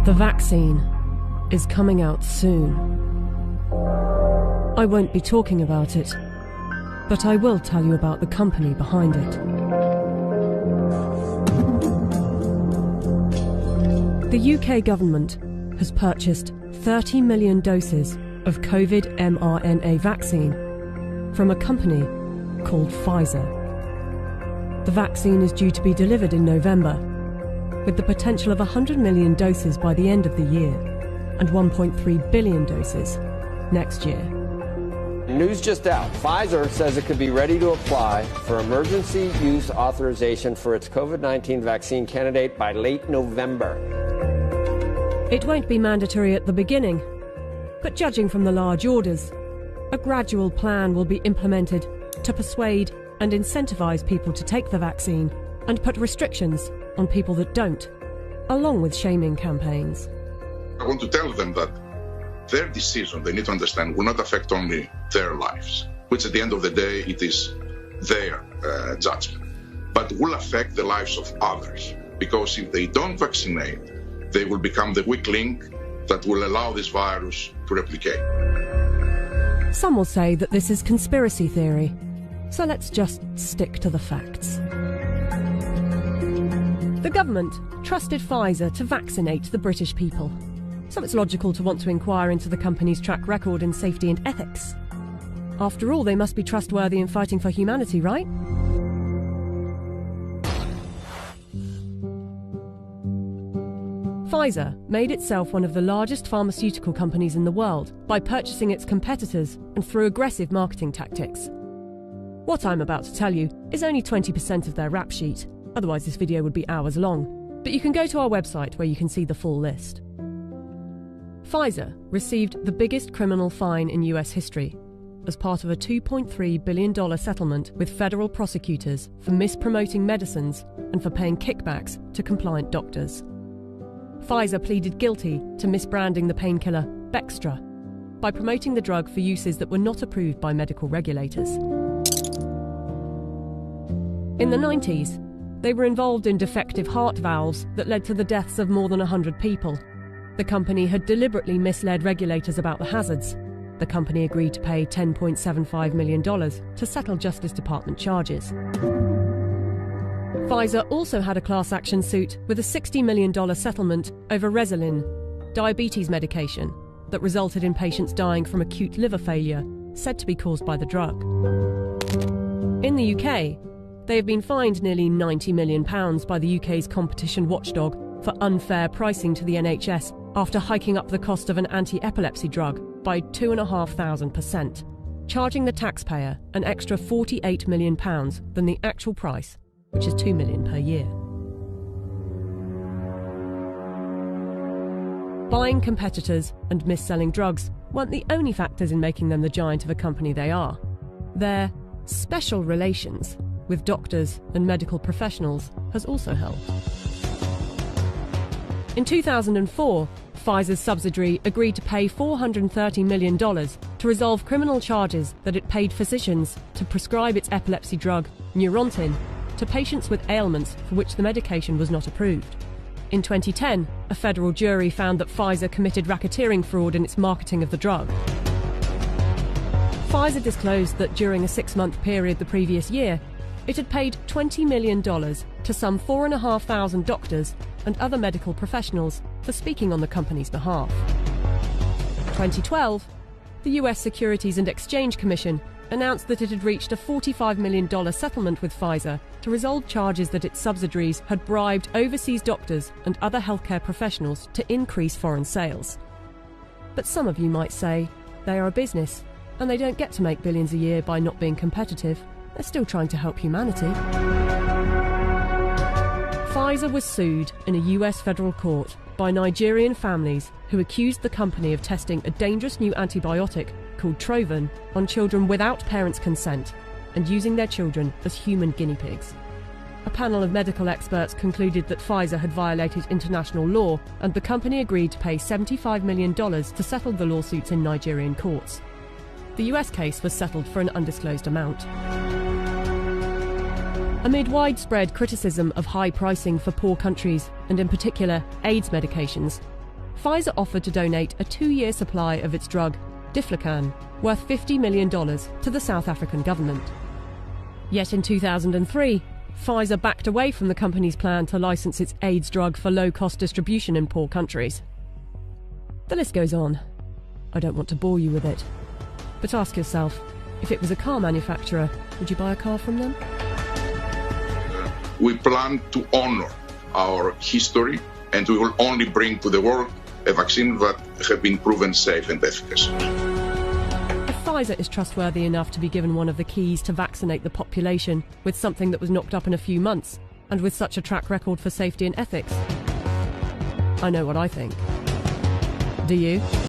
The vaccine is coming out soon. I won't be talking about it, but I will tell you about the company behind it. The UK government has purchased 30 million doses of COVID mRNA vaccine from a company called Pfizer. The vaccine is due to be delivered in November, with the potential of 100 million doses by the end of the year and 1.3 billion doses next year. News just out. Pfizer says it could be ready to apply for emergency use authorization for its COVID-19 vaccine candidate by late November. It won't be mandatory at the beginning, but judging from the large orders, a gradual plan will be implemented to persuade and incentivize people to take the vaccine and put restrictions on people that don't, along with shaming campaigns. I want to tell them that their decision, they need to understand, will not affect only their lives, which at the end of the day, it is their judgment, but will affect the lives of others. Because if they don't vaccinate, they will become the weak link that will allow this virus to replicate. Some will say that this is conspiracy theory, so let's just stick to the facts. The government trusted Pfizer to vaccinate the British people, so it's logical to want to inquire into the company's track record in safety and ethics. After all, they must be trustworthy in fighting for humanity, right? Pfizer made itself one of the largest pharmaceutical companies in the world by purchasing its competitors and through aggressive marketing tactics. What I'm about to tell you is only 20% of their rap sheet. Otherwise this video would be hours long, but you can go to our website where you can see the full list. Pfizer received the biggest criminal fine in US history as part of a $2.3 billion settlement with federal prosecutors for mispromoting medicines and for paying kickbacks to compliant doctors. Pfizer pleaded guilty to misbranding the painkiller Bextra by promoting the drug for uses that were not approved by medical regulators. In the 90s, they were involved in defective heart valves that led to the deaths of more than 100 people. The company had deliberately misled regulators about the hazards. The company agreed to pay $10.75 million to settle Justice Department charges. Pfizer also had a class action suit with a $60 million settlement over Resolin, diabetes medication, that resulted in patients dying from acute liver failure, said to be caused by the drug. In the UK, they have been fined nearly £90 million by the UK's competition watchdog for unfair pricing to the NHS after hiking up the cost of an anti-epilepsy drug by 2,500%, charging the taxpayer an extra £48 million than the actual price, which is $2 million per year. Buying competitors and mis-selling drugs weren't the only factors in making them the giant of a company they are. Their special relations with doctors and medical professionals has also helped. In 2004, Pfizer's subsidiary agreed to pay $430 million to resolve criminal charges that it paid physicians to prescribe its epilepsy drug, Neurontin, to patients with ailments for which the medication was not approved. In 2010, a federal jury found that Pfizer committed racketeering fraud in its marketing of the drug. Pfizer disclosed that during a 6-month period the previous year, it had paid $20 million to some 4,500 doctors and other medical professionals for speaking on the company's behalf. In 2012, the US Securities and Exchange Commission announced that it had reached a $45 million settlement with Pfizer to resolve charges that its subsidiaries had bribed overseas doctors and other healthcare professionals to increase foreign sales. But some of you might say they are a business and they don't get to make billions a year by not being competitive. They're still trying to help humanity. Pfizer was sued in a US federal court by Nigerian families who accused the company of testing a dangerous new antibiotic called Trovan on children without parents' consent and using their children as human guinea pigs. A panel of medical experts concluded that Pfizer had violated international law, and the company agreed to pay $75 million to settle the lawsuits in Nigerian courts. The US case was settled for an undisclosed amount. Amid widespread criticism of high pricing for poor countries, and in particular AIDS medications, Pfizer offered to donate a 2-year supply of its drug, Diflucan, worth $50 million to the South African government. Yet in 2003, Pfizer backed away from the company's plan to license its AIDS drug for low-cost distribution in poor countries. The list goes on. I don't want to bore you with it. But ask yourself, if it was a car manufacturer, would you buy a car from them? We plan to honor our history, and we will only bring to the world a vaccine that has been proven safe and efficacious. If Pfizer is trustworthy enough to be given one of the keys to vaccinate the population with something that was knocked up in a few months, and with such a track record for safety and ethics, I know what I think. Do you?